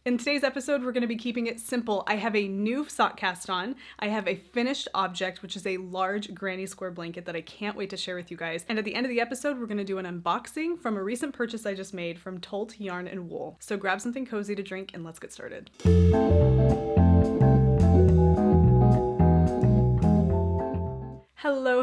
In today's episode, we're going to be keeping it simple. I have a new sock cast on. I have a finished object, which is a large granny square blanket that I can't wait to share with you guys. And at the end of the episode, we're going to do an unboxing from a recent purchase I just made from TOLT Yarn and Wool. So grab something cozy to drink and let's get started.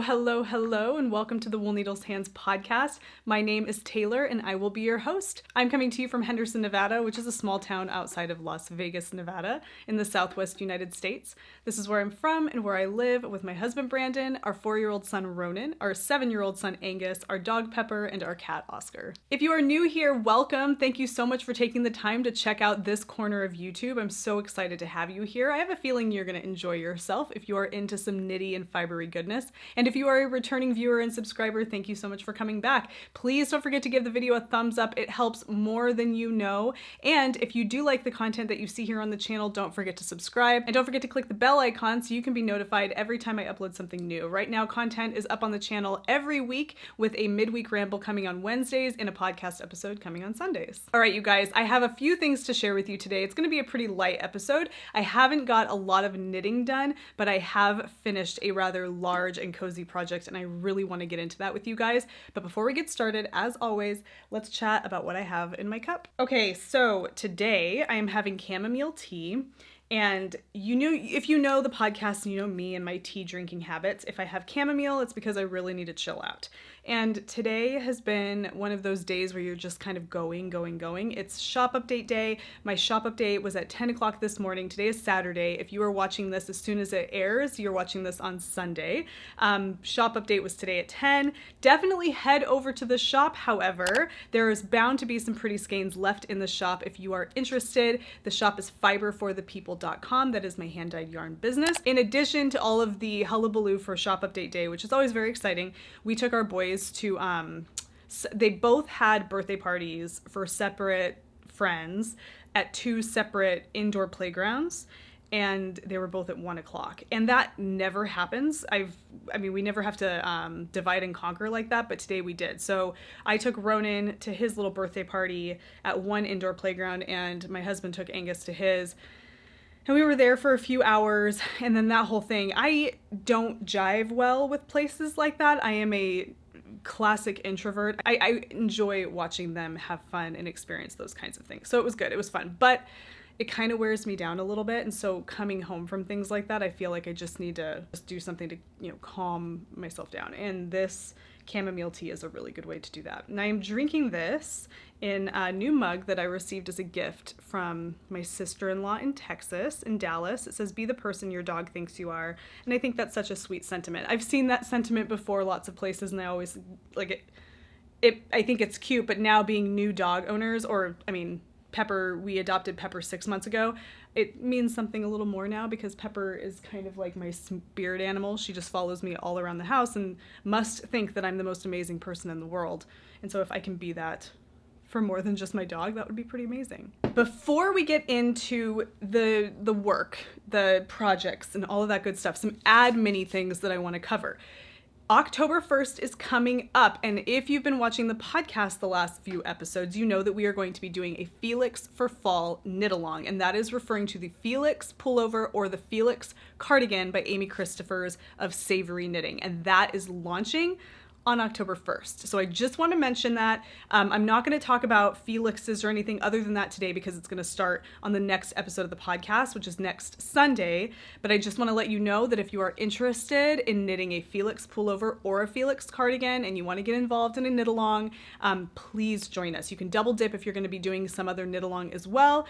Hello, and welcome to the Wool Needles Hands podcast. My name is Taylor, and I will be your host. I'm coming to you from Henderson, Nevada, which is a small town outside of Las Vegas, Nevada, in the Southwest United States. This is where I'm from and where I live with my husband, Brandon, our 4-year-old son, Ronan, our 7-year-old son, Angus, our dog, Pepper, and our cat, Oscar. If you are new here, welcome. Thank you so much for taking the time to check out this corner of YouTube. I'm so excited to have you here. I have a feeling you're going to enjoy yourself if you are into some knitty and fibery goodness. And if you are a returning viewer and subscriber, thank you so much for coming back. Please don't forget to give the video a thumbs up. It helps more than you know. And if you do like the content that you see here on the channel, don't forget to subscribe. And don't forget to click the bell icon so you can be notified every time I upload something new. Right now, content is up on the channel every week with a midweek ramble coming on Wednesdays and a podcast episode coming on Sundays. All right, you guys, I have a few things to share with you today. It's going to be a pretty light episode. I haven't got a lot of knitting done, but I have finished a rather large and cozy project, and I really want to get into that with you guys. But before we get started, as always, let's chat about what I have in my cup. Okay, so today I am having chamomile tea. And if you know the podcast and you know me and my tea drinking habits, if I have chamomile, it's because I really need to chill out. And today has been one of those days where you're just kind of going. It's shop update day. My shop update was at 10 o'clock this morning. Today is Saturday. If you are watching this as soon as it airs, you're watching this on Sunday. Shop update was today at 10. Definitely head over to the shop. However, there is bound to be some pretty skeins left in the shop if you are interested. The shop is fiberforthepeople.com. That is my hand-dyed yarn business. In addition to all of the hullabaloo for shop update day, which is always very exciting, we took our boys to they both had birthday parties for separate friends at 2 separate indoor playgrounds, and they were both at 1 o'clock, and that never happens. We never have to divide and conquer like that, but today we did. So I took Ronan to his little birthday party at one indoor playground, and my husband took Angus to his. And we were there for a few hours, and then that whole thing. I don't jive well with places like that. I am a classic introvert. I enjoy watching them have fun and experience those kinds of things. So it was good. It was fun. But it kind of wears me down a little bit. And so coming home from things like that, I feel like I just need to just do something to, calm myself down. And this chamomile tea is a really good way to do that. And I am drinking this in a new mug that I received as a gift from my sister-in-law in Texas, in Dallas. It says, "Be the person your dog thinks you are." And I think that's such a sweet sentiment. I've seen that sentiment before lots of places, and I always like it. I think it's cute, but now being new dog owners, Pepper, we adopted Pepper 6 months ago. It means something a little more now because Pepper is kind of like my spirit animal. She just follows me all around the house and must think that I'm the most amazing person in the world. And so if I can be that for more than just my dog, that would be pretty amazing. Before we get into the work, the projects, and all of that good stuff, some admin-y things that I want to cover. October 1st is coming up, and if you've been watching the podcast the last few episodes, you know that we are going to be doing a Felix for Fall knit-along, and that is referring to the Felix pullover or the Felix cardigan by Amy Christophers of Savory Knitting, and that is launching on October 1st. So I just want to mention that. I'm not going to talk about Felixes or anything other than that today because it's going to start on the next episode of the podcast, which is next Sunday. But I just want to let you know that if you are interested in knitting a Felix pullover or a Felix cardigan and you want to get involved in a knit along, please join us. You can double dip if you're going to be doing some other knit along as well.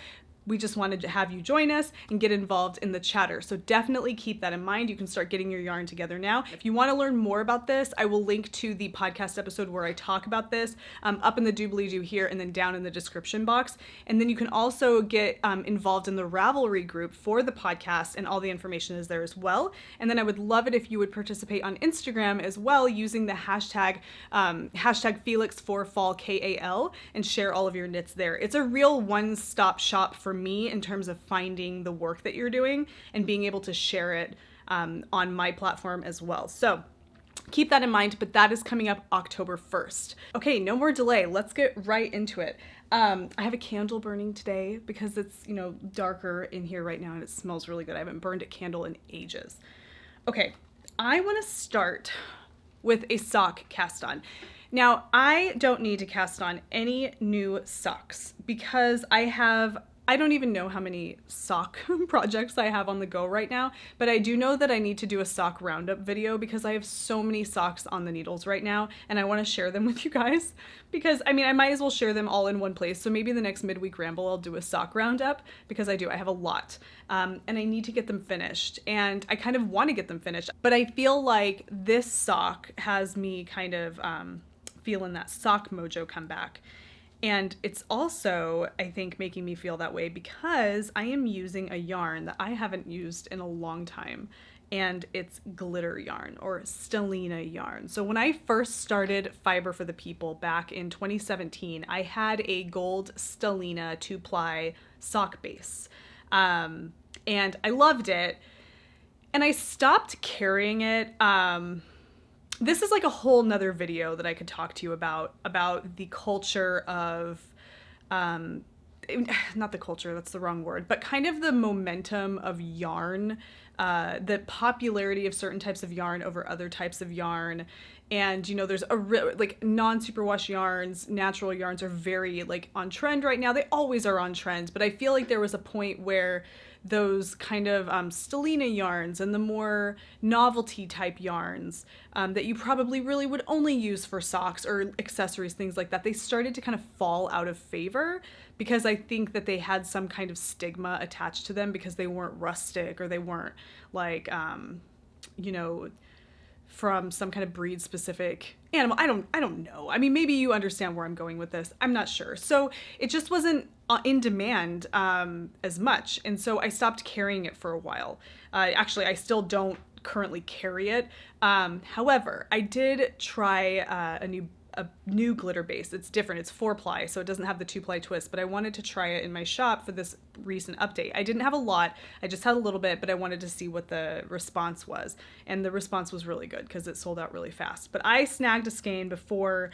We just wanted to have you join us and get involved in the chatter. So definitely keep that in mind. You can start getting your yarn together now. If you want to learn more about this, I will link to the podcast episode where I talk about this up in the doobly-doo here and then down in the description box. And then you can also get involved in the Ravelry group for the podcast, and all the information is there as well. And then I would love it if you would participate on Instagram as well using the hashtag #FelixForFallKAL and share all of your knits there. It's a real one-stop shop for me in terms of finding the work that you're doing and being able to share it on my platform as well. So keep that in mind, but that is coming up October 1st. Okay, no more delay. Let's get right into it. I have a candle burning today because it's, you know, darker in here right now and it smells really good. I haven't burned a candle in ages. Okay, I want to start with a sock cast on. Now, I don't need to cast on any new socks because I don't even know how many sock projects I have on the go right now, but I do know that I need to do a sock roundup video because I have so many socks on the needles right now and I want to share them with you guys because, I mean, I might as well share them all in one place. So maybe the next midweek ramble, I'll do a sock roundup because I have a lot and I need to get them finished and I kind of want to get them finished, but I feel like this sock has me kind of feeling that sock mojo come back. And it's also, I think, making me feel that way because I am using a yarn that I haven't used in a long time, and it's glitter yarn or stellina yarn. So when I first started Fiber for the People back in 2017, I had a gold stellina 2-ply sock base, and I loved it, and I stopped carrying it. This is like a whole nother video that I could talk to you about the culture of, not the culture, that's the wrong word, but kind of the momentum of yarn, the popularity of certain types of yarn over other types of yarn. And, you know, there's like non-superwash yarns, natural yarns are very like on trend right now. They always are on trend, but I feel like there was a point where those kind of stellina yarns and the more novelty type yarns that you probably really would only use for socks or accessories, things like that, they started to kind of fall out of favor because I think that they had some kind of stigma attached to them because they weren't rustic or they weren't like, you know, from some kind of breed specific animal. I don't know. I mean, maybe you understand where I'm going with this. I'm not sure. So it just wasn't in demand as much. And so I stopped carrying it for a while. Actually, I still don't currently carry it. However, I did try a new glitter base. It's different. It's 4-ply, so it doesn't have the 2-ply twist, but I wanted to try it in my shop for this recent update. I didn't have a lot. I just had a little bit, but I wanted to see what the response was. And the response was really good because it sold out really fast. But I snagged a skein before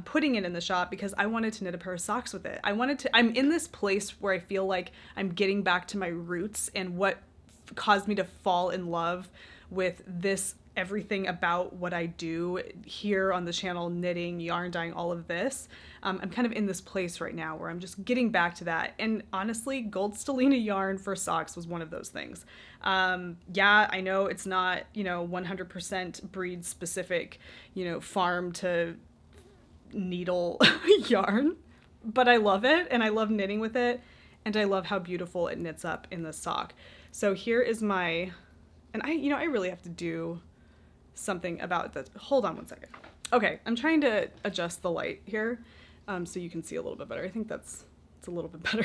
putting it in the shop because I wanted to knit a pair of socks with it. I'm in this place where I feel like I'm getting back to my roots and what caused me to fall in love with this everything about what I do here on the channel, knitting, yarn dyeing, all of this. I'm kind of in this place right now where I'm just getting back to that. And honestly, gold stellina yarn for socks was one of those things. Yeah, I know it's not, you know, 100% breed specific, you know, farm to needle yarn, but I love it and I love knitting with it and I love how beautiful it knits up in the sock. So here is my, and I really have to do something about that. Hold on one second. Okay, I'm trying to adjust the light here so you can see a little bit better. I think it's a little bit better.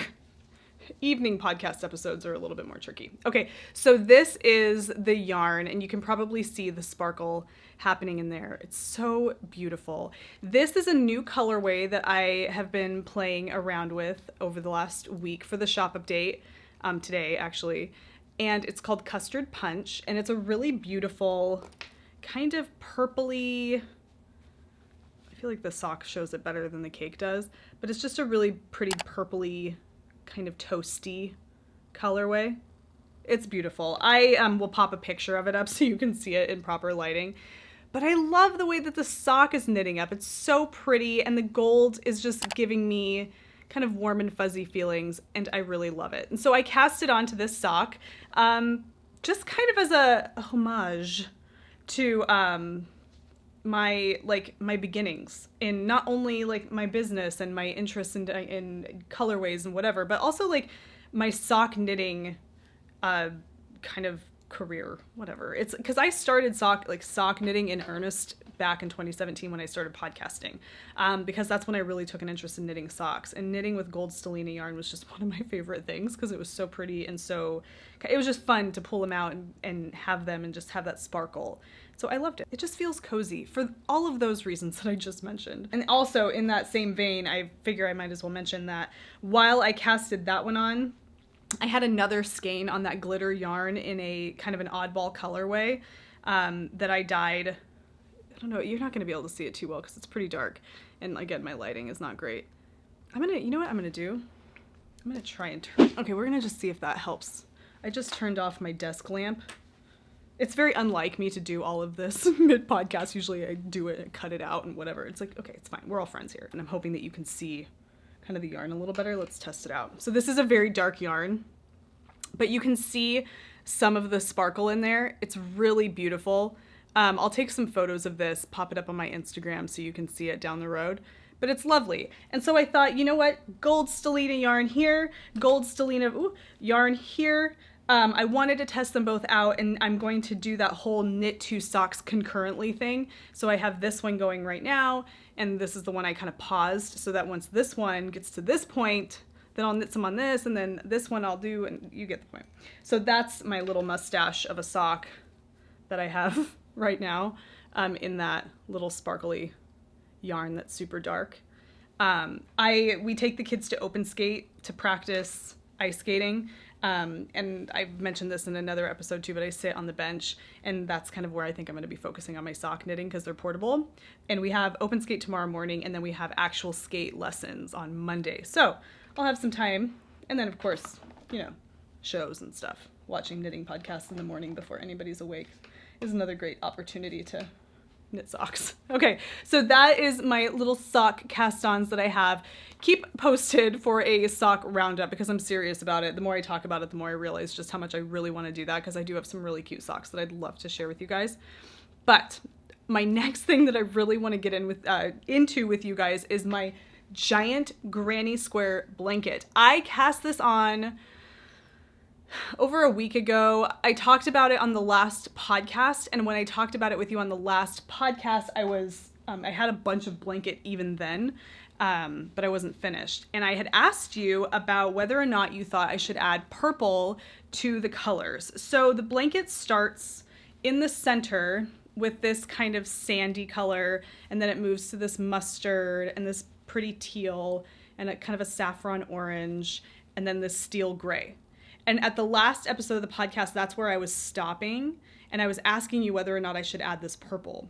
Evening podcast episodes are a little bit more tricky. Okay, so this is the yarn and you can probably see the sparkle happening in there. It's so beautiful. This is a new colorway that I have been playing around with over the last week for the shop update, today actually, and it's called Custard Punch, and it's a really beautiful kind of purpley, I feel like the sock shows it better than the cake does, but it's just a really pretty purpley kind of toasty colorway. It's beautiful. I will pop a picture of it up so you can see it in proper lighting. But I love the way that the sock is knitting up. It's so pretty and the gold is just giving me kind of warm and fuzzy feelings and I really love it. And so I cast it onto this sock just kind of as a homage to my beginnings in not only like my business and my interest in colorways and whatever, but also like my sock knitting kind of career, whatever. It's because I started sock knitting in earnest back in 2017 when I started podcasting, because that's when I really took an interest in knitting socks, and knitting with gold stellina yarn was just one of my favorite things because it was so pretty and so it was just fun to pull them out and have them and just have that sparkle. So I loved it. It just feels cozy for all of those reasons that I just mentioned. And also in that same vein, I figure I might as well mention that while I casted that one on, I had another skein on that glitter yarn in a kind of an oddball colorway that I dyed. I don't know, you're not going to be able to see it too well because it's pretty dark. And again, my lighting is not great. you know what I'm gonna do? I'm gonna try and turn. Okay, we're gonna just see if that helps. I just turned off my desk lamp. It's very unlike me to do all of this mid-podcast. Usually I do it and cut it out and whatever. It's like, okay, it's fine. We're all friends here. And I'm hoping that you can see kind of the yarn a little better. Let's test it out. So this is a very dark yarn, but you can see some of the sparkle in there. It's really beautiful. I'll take some photos of this, pop it up on my Instagram so you can see it down the road. But it's lovely. And so I thought, you know what? Gold stellina yarn here, gold stellina yarn here. I wanted to test them both out, and I'm going to do that whole knit two socks concurrently thing. So I have this one going right now, and this is the one I kind of paused so that once this one gets to this point, then I'll knit some on this, and then this one I'll do, and you get the point. So that's my little mustache of a sock that I have right now in that little sparkly yarn that's super dark. We take the kids to open skate to practice ice skating. And I've mentioned this in another episode too, but I sit on the bench, and that's kind of where I think I'm going to be focusing on my sock knitting because they're portable. And we have open skate tomorrow morning, and then we have actual skate lessons on Monday. So I'll have some time. And then of course, you know, shows and stuff. Watching knitting podcasts in the morning before anybody's awake is another great opportunity to knit socks. Okay, so that is my little sock cast-ons that I have. Keep posted for a sock roundup because I'm serious about it. The more I talk about it, the more I realize just how much I really want to do that because I do have some really cute socks that I'd love to share with you guys. But my next thing that I really want to get into with you guys is my giant granny square blanket. I cast this on over a week ago. I talked about it on the last podcast, and when I talked about it with you on the last podcast, I had a bunch of blanket even then, but I wasn't finished. And I had asked you about whether or not you thought I should add purple to the colors. So the blanket starts in the center with this kind of sandy color, and then it moves to this mustard and this pretty teal and a kind of a saffron orange, and then this steel gray. And at the last episode of the podcast, that's where I was stopping, and I was asking you whether or not I should add this purple.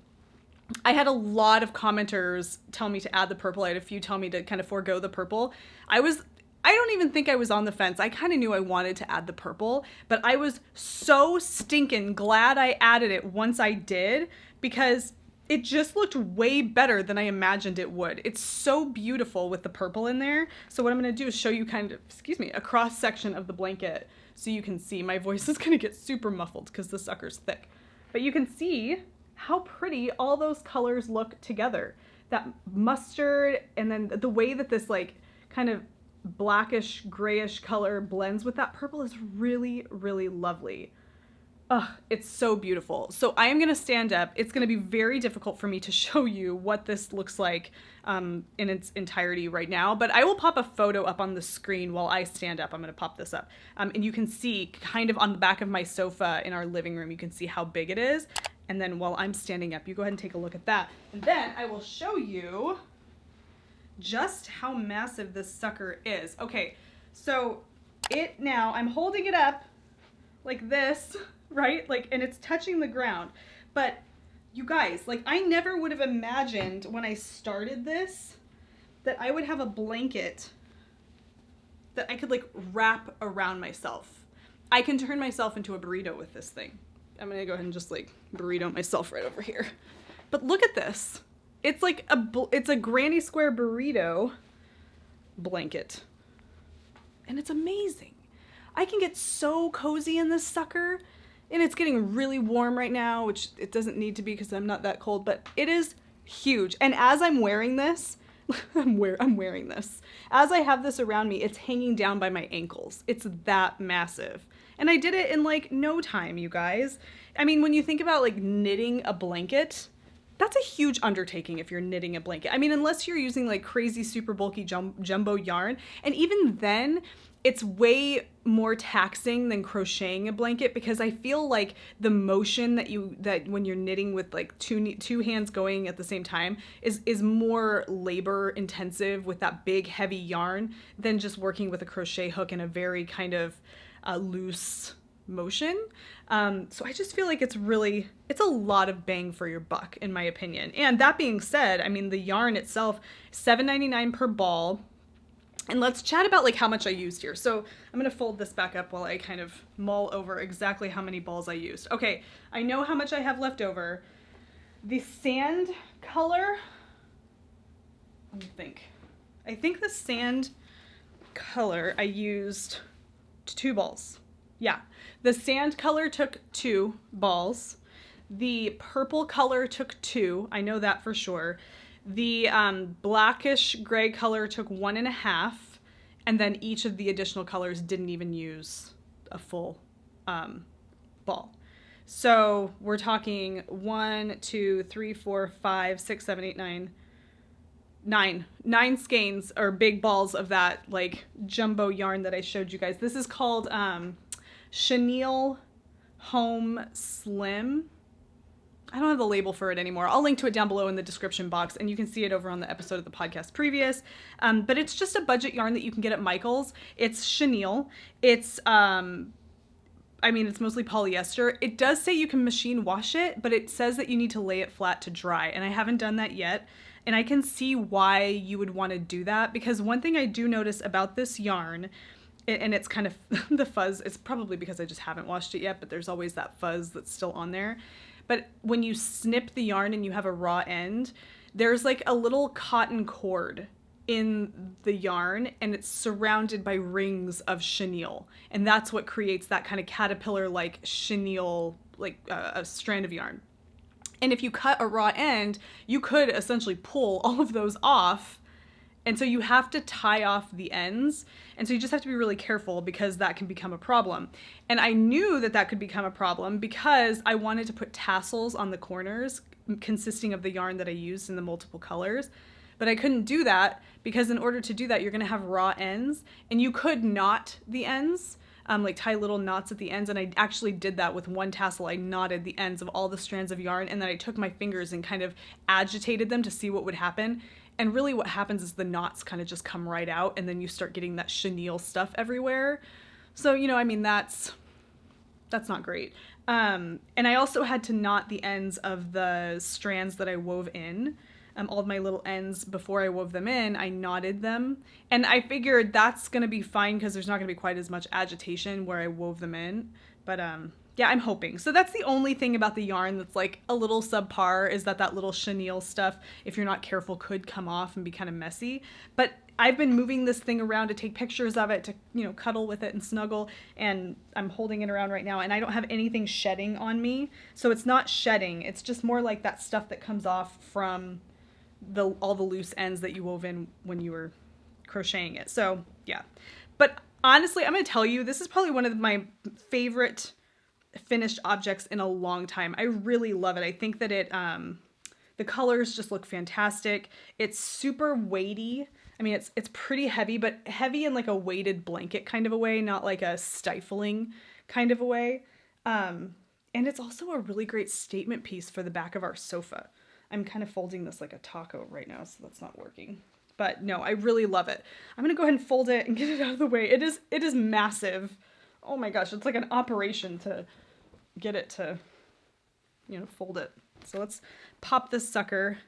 I had a lot of commenters tell me to add the purple. I had a few tell me to kind of forego the purple. I don't even think I was on the fence. I kind of knew I wanted to add the purple, but I was so stinking glad I added it once I did because it just looked way better than I imagined it would. It's so beautiful with the purple in there. So what I'm going to do is show you kind of, a cross section of the blanket so you can see. My voice is going to get super muffled because the sucker's thick. But you can see how pretty all those colors look together. That mustard and then the way that this like kind of blackish grayish color blends with that purple is really, really lovely. Ugh, it's so beautiful. So I am going to stand up. It's going to be very difficult for me to show you what this looks like in its entirety right now, but I will pop a photo up on the screen while I stand up. I'm going to pop this up. And you can see kind of on the back of my sofa in our living room, you can see how big it is. And then while I'm standing up, you go ahead and take a look at that. And then I will show you just how massive this sucker is. Okay, so I'm holding it up like this, right? Like, and it's touching the ground. But you guys, like, I never would have imagined when I started this that I would have a blanket that I could like wrap around myself. I can turn myself into a burrito with this thing. I'm gonna go ahead and just like burrito myself right over here. But look at this. It's like it's a granny square burrito blanket. And it's amazing. I can get so cozy in this sucker, and it's getting really warm right now, which it doesn't need to be because I'm not that cold, but it is huge. And as I'm wearing this, I'm wearing this. As I have this around me, it's hanging down by my ankles. It's that massive. And I did it in like no time, you guys. I mean, when you think about like knitting a blanket, that's a huge undertaking if you're knitting a blanket. I mean, unless you're using like crazy super bulky jumbo yarn. And even then, it's way more taxing than crocheting a blanket because I feel like the motion that when you're knitting with like two hands going at the same time is more labor intensive with that big heavy yarn than just working with a crochet hook in a very kind of loose motion. So I just feel like it's a lot of bang for your buck in my opinion. And that being said, I mean the yarn itself, $7.99 per ball. And let's chat about like how much I used here. So I'm going to fold this back up while I kind of mull over exactly how many balls I used. Okay, I know how much I have left over. The sand color, let me think. I think the sand color I used 2 balls. Yeah, the sand color took 2 balls. The purple color took 2. I know that for sure. The blackish gray color took 1.5, and then each of the additional colors didn't even use a full ball. So we're talking 1, 2, 3, 4, 5, 6, 7, 8, 9 skeins or big balls of that like jumbo yarn that I showed you guys. This is called Chenille Home Slim. I don't have the label for it anymore. I'll link to it down below in the description box, and you can see it over on the episode of the podcast previous. But it's just a budget yarn that you can get at Michael's. It's chenille. It's, it's mostly polyester. It does say you can machine wash it, but it says that you need to lay it flat to dry, and I haven't done that yet. And I can see why you would want to do that, because one thing I do notice about this yarn, and it's kind of the fuzz, it's probably because I just haven't washed it yet, but there's always that fuzz that's still on there. But when you snip the yarn and you have a raw end, there's like a little cotton cord in the yarn, and it's surrounded by rings of chenille. And that's what creates that kind of caterpillar-like chenille, like a strand of yarn. And if you cut a raw end, you could essentially pull all of those off. And so you have to tie off the ends. And so you just have to be really careful, because that can become a problem. And I knew that that could become a problem because I wanted to put tassels on the corners consisting of the yarn that I used in the multiple colors. But I couldn't do that because in order to do that, you're going to have raw ends, and you could knot the ends, like tie little knots at the ends. And I actually did that with one tassel. I knotted the ends of all the strands of yarn, and then I took my fingers and kind of agitated them to see what would happen. And really what happens is the knots kind of just come right out, and then you start getting that chenille stuff everywhere. So, that's not great. And I also had to knot the ends of the strands that I wove in. All of my little ends, before I wove them in, I knotted them. And I figured that's going to be fine because there's not going to be quite as much agitation where I wove them in. But yeah, I'm hoping. So that's the only thing about the yarn that's like a little subpar, is that little chenille stuff, if you're not careful, could come off and be kind of messy. But I've been moving this thing around to take pictures of it, to, cuddle with it and snuggle. And I'm holding it around right now, and I don't have anything shedding on me. So it's not shedding. It's just more like that stuff that comes off from all the loose ends that you wove in when you were crocheting it. So yeah. But honestly, I'm going to tell you, this is probably one of my favorite finished objects in a long time. I really love it. I think that the colors just look fantastic. It's super weighty. I mean, it's pretty heavy, but heavy in like a weighted blanket kind of a way, not like a stifling kind of a way. And it's also a really great statement piece for the back of our sofa. I'm kind of folding this like a taco right now, so that's not working. But no, I really love it. I'm going to go ahead and fold it and get it out of the way. It is massive. Oh my gosh, it's like an operation to get it to, fold it. So let's pop this sucker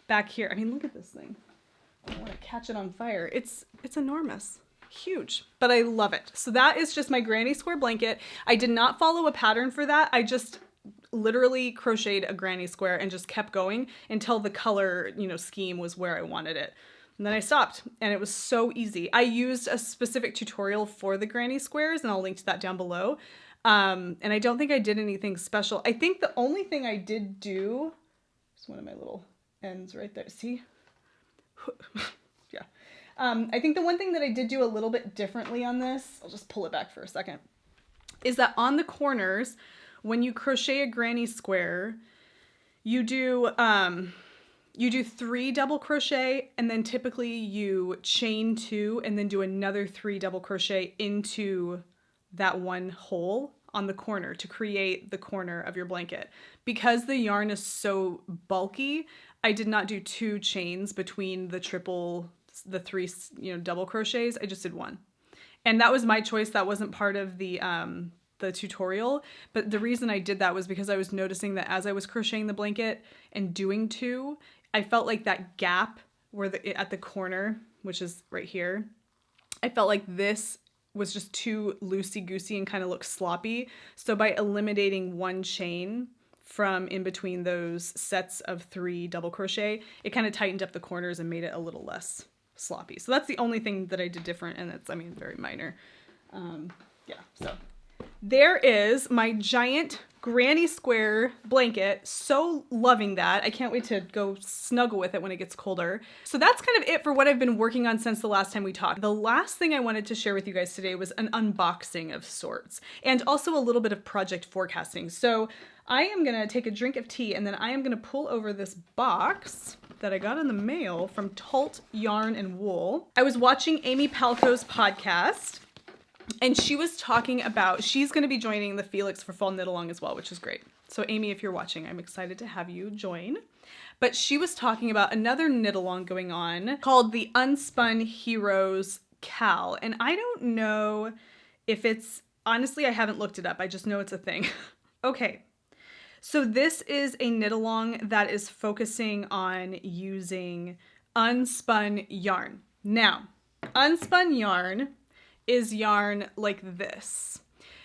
back here. I mean, look at this thing. I want to catch it on fire. It's enormous. Huge. But I love it. So that is just my granny square blanket. I did not follow a pattern for that. I just literally crocheted a granny square and just kept going until the color, scheme was where I wanted it. And then I stopped, and it was so easy. I used a specific tutorial for the granny squares, and I'll link to that down below. And I don't think I did anything special. I think the only thing I did do is one of my little ends right there. See? Yeah. I think the one thing that I did do a little bit differently on this, I'll just pull it back for a second, is that on the corners, when you crochet a granny square, you do 3 double crochet, and then typically you chain 2 and then do another 3 double crochet into that one hole on the corner to create the corner of your blanket. Because the yarn is so bulky, I did not do 2 chains between the 3 double crochets. I just did 1. And that was my choice. That wasn't part of the tutorial, but the reason I did that was because I was noticing that as I was crocheting the blanket and doing 2, I felt like that gap where at the corner which is right here. I felt like this was just too loosey-goosey and kind of looked sloppy. So by eliminating one chain from in between those sets of 3 double crochet, it kind of tightened up the corners and made it a little less sloppy. So that's the only thing that I did different, and it's, I mean, very minor. Yeah, so there is my giant granny square blanket. So loving that. I can't wait to go snuggle with it when it gets colder. So that's kind of it for what I've been working on since the last time we talked. The last thing I wanted to share with you guys today was an unboxing of sorts, and also a little bit of project forecasting. So I am gonna take a drink of tea, and then I am gonna pull over this box that I got in the mail from TOLT Yarn and Wool. I was watching Amy Palco's podcast, and she was talking about, she's going to be joining the Felix for Fall Knit Along as well, which is great. So Amy, if you're watching, I'm excited to have you join. But she was talking about another knit along going on called the Unspun Heroes Cal. And I don't know if it's, honestly, I haven't looked it up. I just know it's a thing. Okay. So this is a knit along that is focusing on using unspun yarn. Now, unspun yarn is yarn like this.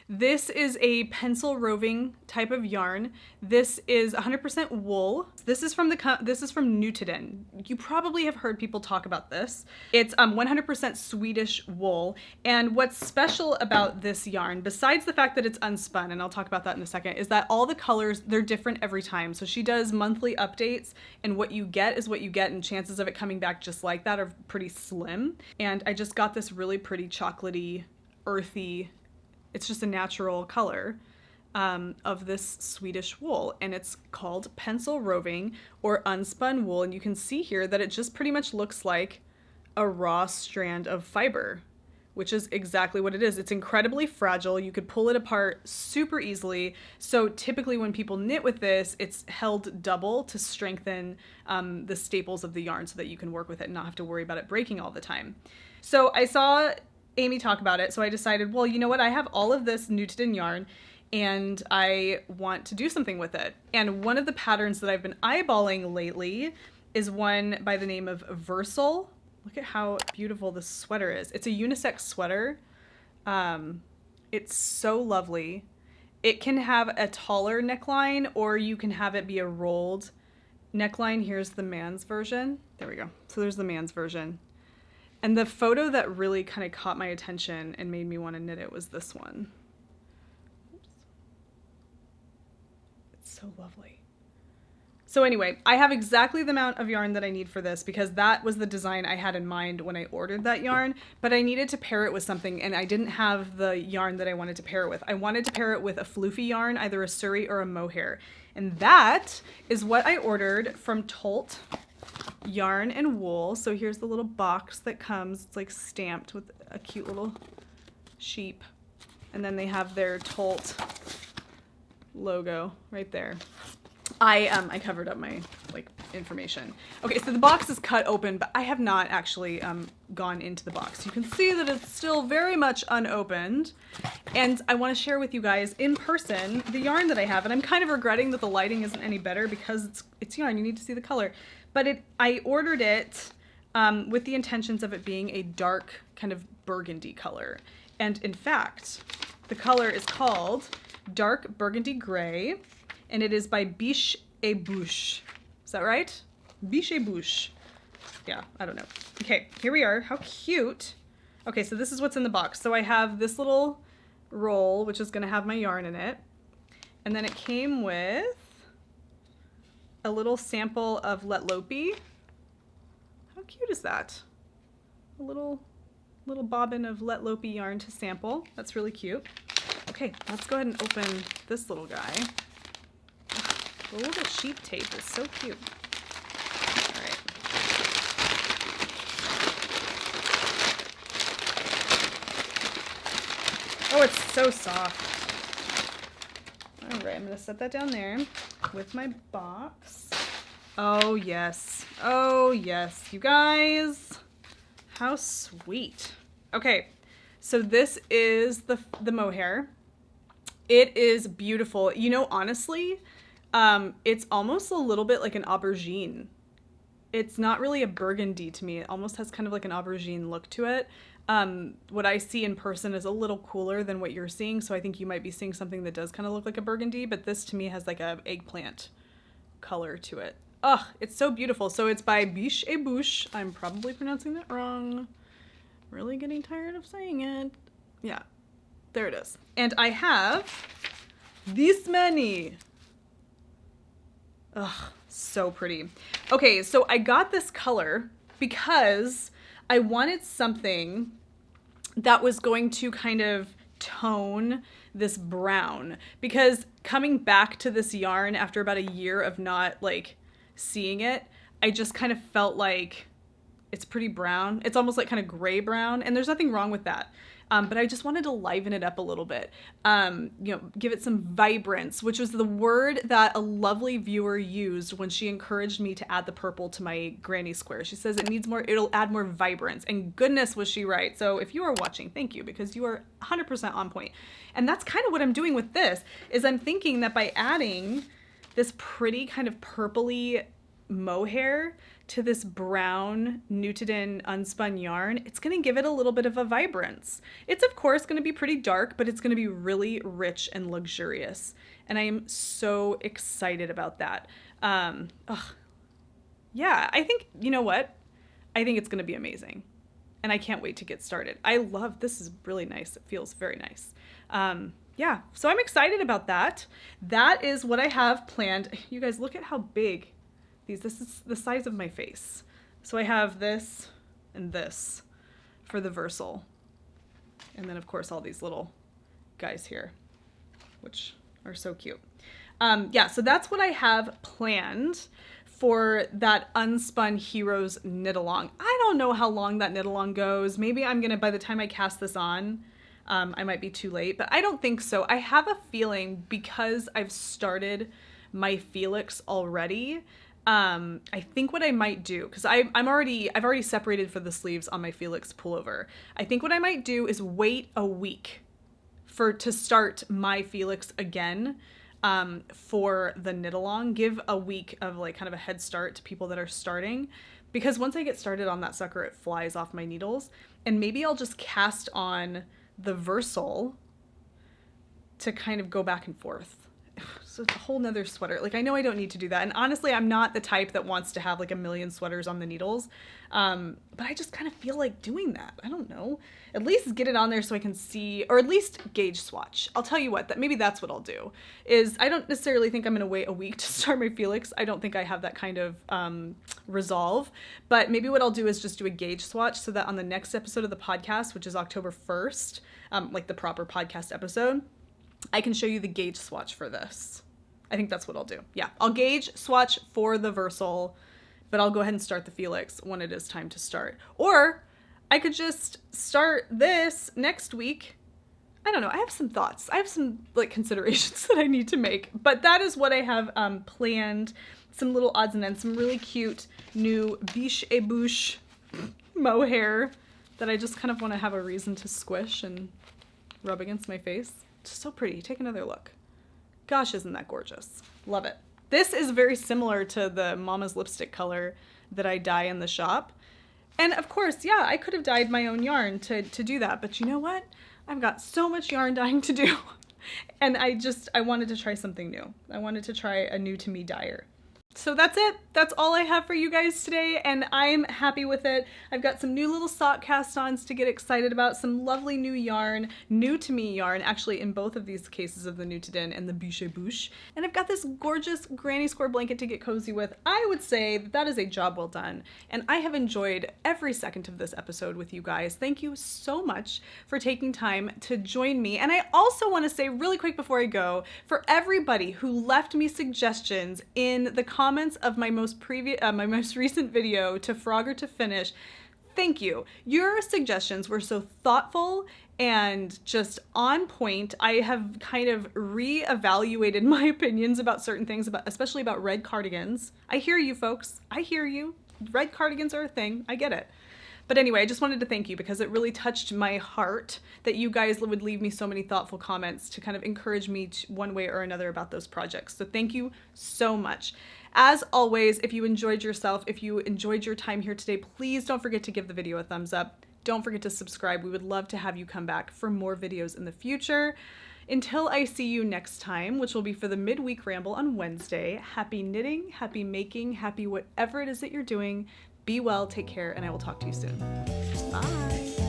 This is a pencil roving type of yarn. This is 100% wool. This is from Nutiden. You probably have heard people talk about this. It's 100% Swedish wool. And what's special about this yarn, besides the fact that it's unspun, and I'll talk about that in a second, is that all the colors, they're different every time. So she does monthly updates, and what you get is what you get, and chances of it coming back just like that are pretty slim. And I just got this really pretty chocolatey, earthy, it's just a natural color of this Swedish wool, and it's called pencil roving or unspun wool. And you can see here that it just pretty much looks like a raw strand of fiber, which is exactly what it is. It's incredibly fragile. You could pull it apart super easily. So typically when people knit with this, it's held double to strengthen the staples of the yarn so that you can work with it and not have to worry about it breaking all the time. So I saw Amy talk about it, so I decided, well, you know what? I have all of this Nutiden yarn, and I want to do something with it. And one of the patterns that I've been eyeballing lately is one by the name of Versal. Look at how beautiful this sweater is. It's a unisex sweater. It's so lovely. It can have a taller neckline, or you can have it be a rolled neckline. Here's the man's version. There we go. So there's the man's version. And the photo that really kind of caught my attention and made me want to knit it was this one. Oops. It's so lovely. So anyway, I have exactly the amount of yarn that I need for this because that was the design I had in mind when I ordered that yarn, but I needed to pair it with something, and I didn't have the yarn that I wanted to pair it with. I wanted to pair it with a floofy yarn, either a Surrey or a Mohair. And that is what I ordered from TOLT Yarn and Wool. So here's the little box that comes. It's like stamped with a cute little sheep. And then they have their TOLT logo right there. I covered up my information. Okay, so the box is cut open, but I have not actually gone into the box. You can see that it's still very much unopened. And I want to share with you guys in person the yarn that I have. And I'm kind of regretting that the lighting isn't any better because it's yarn. You need to see the color. But I ordered it with the intentions of it being a dark kind of burgundy color. And in fact, the color is called Dark Burgundy Gray, and it is by Biches. Is that right? Biches. Yeah, I don't know. Okay, here we are. How cute. Okay, so this is what's in the box. So I have this little roll, which is going to have my yarn in it. And then it came with a little sample of Let Lope. How cute is that? A little bobbin of Let Lope yarn to sample. That's really cute. Okay, let's go ahead and open this little guy. The little sheep tape is so cute. All right. Oh, it's so soft. All right, I'm gonna set that down there with my box. Oh yes, you guys, how sweet. Okay, so this is the Mohair. It is beautiful. You know, honestly, it's almost a little bit like an aubergine. It's not really a burgundy to me. It almost has kind of like an aubergine look to it. What I see in person is a little cooler than what you're seeing, so I think you might be seeing something that does kind of look like a burgundy, but this to me has like a eggplant color to it. Ugh, it's so beautiful. So it's by Biches. I'm probably pronouncing that wrong. Really getting tired of saying it. Yeah, there it is. And I have this many. Ugh, so pretty. Okay, so I got this color because I wanted something that was going to kind of tone this brown, because coming back to this yarn after about a year of not like seeing it, I just kind of felt like it's pretty brown. It's almost like kind of gray brown, and there's nothing wrong with that. But I just wanted to liven it up a little bit, give it some vibrance, which was the word that a lovely viewer used when she encouraged me to add the purple to my granny square. She says it'll add more vibrance, and goodness was she right. So if you are watching, thank you, because you are 100% on point. And that's kind of what I'm doing with this, is I'm thinking that by adding this pretty kind of purpley mohair to this brown Nutiden unspun yarn, it's going to give it a little bit of a vibrance. It's of course going to be pretty dark, but it's going to be really rich and luxurious. And I am so excited about that. Yeah, I think, you know what? I think it's going to be amazing. And I can't wait to get started. This is really nice. It feels very nice. Yeah, so I'm excited about that. That is what I have planned. You guys, look at how big this is the size of my face. So I have this and this for the Versal. And then of course all these little guys here, which are so cute. Yeah, so that's what I have planned for that Unspun Heroes knit along. I don't know how long that knit along goes. Maybe I'm gonna, by the time I cast this on, I might be too late, but I don't think so. I have a feeling, because I've started my Felix already, I think what I might do, because I've already separated for the sleeves on my Felix pullover. I think what I might do is wait a week to start my Felix again, for the knit along. Give a week of like kind of a head start to people that are starting, because once I get started on that sucker, it flies off my needles. And maybe I'll just cast on the Versal to kind of go back and forth. So it's a whole nother sweater. Like, I know I don't need to do that. And honestly, I'm not the type that wants to have like a million sweaters on the needles. But I just kind of feel like doing that. I don't know. At least get it on there so I can see, or at least gauge swatch. I'll tell you what, maybe that's what I'll do. Is I don't necessarily think I'm going to wait a week to start my Felix. I don't think I have that kind of resolve. But maybe what I'll do is just do a gauge swatch, so that on the next episode of the podcast, which is October 1st, like the proper podcast episode, I can show you the gauge swatch for this. I think that's what I'll do. Yeah, I'll gauge swatch for the Versal, but I'll go ahead and start the Felix when it is time to start. Or I could just start this next week. I don't know. I have some thoughts. I have some like considerations that I need to make, but that is what I have planned. Some little odds and ends, some really cute new Biches mohair that I just kind of want to have a reason to squish and rub against my face. Just so pretty. Take another look. Gosh, isn't that gorgeous? Love it. This is very similar to the Mama's lipstick color that I dye in the shop. And of course, yeah, I could have dyed my own yarn to do that, but you know what? I've got so much yarn dyeing to do. And I wanted to try something new. I wanted to try a new to me dyer. So that's it. That's all I have for you guys today, and I'm happy with it. I've got some new little sock cast-ons to get excited about, some lovely new yarn, new to me yarn, actually in both of these cases of the Nutiden and the Buches. And I've got this gorgeous granny square blanket to get cozy with. I would say that is a job well done, and I have enjoyed every second of this episode with you guys. Thank you so much for taking time to join me. And I also want to say really quick before I go, for everybody who left me suggestions in the comments of my most recent video, To Frog or to Finish, thank you. Your suggestions were so thoughtful and just on point. I have kind of re-evaluated my opinions about certain things, especially about red cardigans. I hear you folks. I hear you. Red cardigans are a thing. I get it. But anyway, I just wanted to thank you because it really touched my heart that you guys would leave me so many thoughtful comments to kind of encourage me one way or another about those projects. So thank you so much. As always, if you enjoyed yourself, if you enjoyed your time here today, please don't forget to give the video a thumbs up. Don't forget to subscribe. We would love to have you come back for more videos in the future. Until I see you next time, which will be for the midweek ramble on Wednesday, happy knitting, happy making, happy whatever it is that you're doing. Be well, take care, and I will talk to you soon. Bye.